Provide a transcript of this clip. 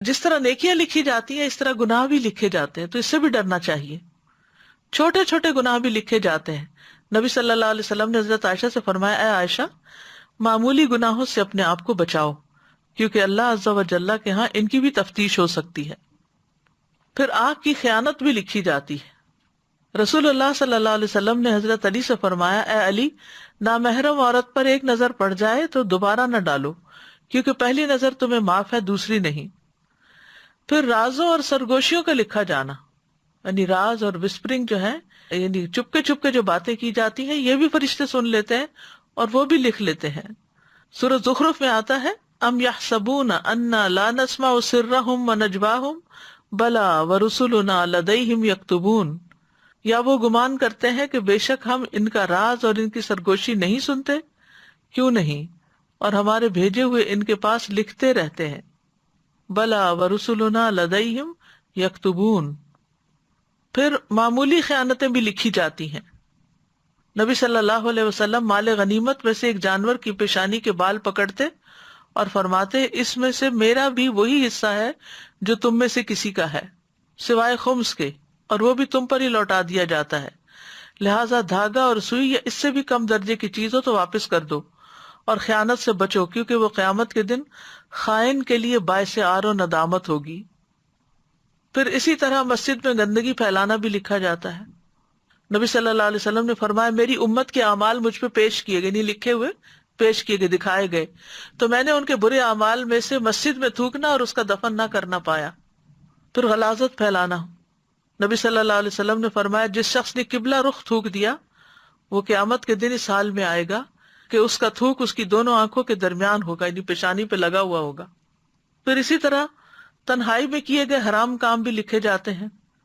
جس طرح نیکیاں لکھی جاتی ہیں اس طرح گناہ بھی لکھے جاتے ہیں، تو اس سے بھی ڈرنا چاہیے. چھوٹے چھوٹے گناہ بھی لکھے جاتے ہیں. نبی صلی اللہ علیہ وسلم نے حضرت عائشہ سے فرمایا، اے عائشہ، معمولی گناہوں سے اپنے آپ کو بچاؤ، کیونکہ اللہ عز و جل کے ہاں ان کی بھی تفتیش ہو سکتی ہے. پھر آنکھ کی خیانت بھی لکھی جاتی ہے. رسول اللہ صلی اللہ علیہ وسلم نے حضرت علی سے فرمایا، اے علی، نامحرم عورت پر ایک نظر پڑ جائے تو دوبارہ نہ ڈالو، کیونکہ پہلی نظر تمہیں معاف ہے، دوسری نہیں. پھر رازوں اور سرگوشیوں کا لکھا جانا، یعنی راز اور وسپرنگ جو ہے، یعنی چپ کے جو باتیں کی جاتی ہیں یہ بھی فرشتے سن لیتے ہیں اور وہ بھی لکھ لیتے ہیں. سورہ زخرف میں آتا ہے، ام یحسبون انا لا نسمع سرهم ونجواهم بلا ورسلنا لدیہم یکتبون. یا وہ گمان کرتے ہیں کہ بے شک ہم ان کا راز اور ان کی سرگوشی نہیں سنتے؟ کیوں نہیں، اور ہمارے بھیجے ہوئے ان کے پاس لکھتے رہتے ہیں. بلا ورسلنا لدیہم یکتبون. پھر معمولی خیانتیں بھی لکھی جاتی ہیں. نبی صلی اللہ علیہ وسلم مال غنیمت میں سے ایک جانور کی پیشانی کے بال پکڑتے اور فرماتے، اس میں سے میرا بھی وہی حصہ ہے جو تم میں سے کسی کا ہے، سوائے خمس کے، اور وہ بھی تم پر ہی لوٹا دیا جاتا ہے. لہٰذا دھاگا اور سوئی یا اس سے بھی کم درجے کی چیز ہو تو واپس کر دو، اور خیانت سے بچو، کیونکہ وہ قیامت کے دن خائن کے لیے باعث عار و ندامت ہوگی. پھر اسی طرح مسجد میں گندگی پھیلانا بھی لکھا جاتا ہے. نبی صلی اللہ علیہ وسلم نے فرمایا، میری امت کے اعمال مجھ پہ پیش کیے گئے، نہیں لکھے ہوئے، پیش کیے گئے، دکھائے گئے، تو میں نے ان کے برے اعمال میں سے مسجد میں تھوکنا اور اس کا دفن نہ کرنا پایا. پھر غلاظت پھیلانا. نبی صلی اللہ علیہ وسلم نے فرمایا، جس شخص نے قبلہ رخ تھوک دیا وہ قیامت کے دن اس حال میں آئے گا کہ اس کا تھوک اس کی دونوں آنکھوں کے درمیان ہوگا، یعنی پیشانی پہ لگا ہوا ہوگا. پھر اسی طرح تنہائی میں کیے گئے حرام کام بھی لکھے جاتے ہیں.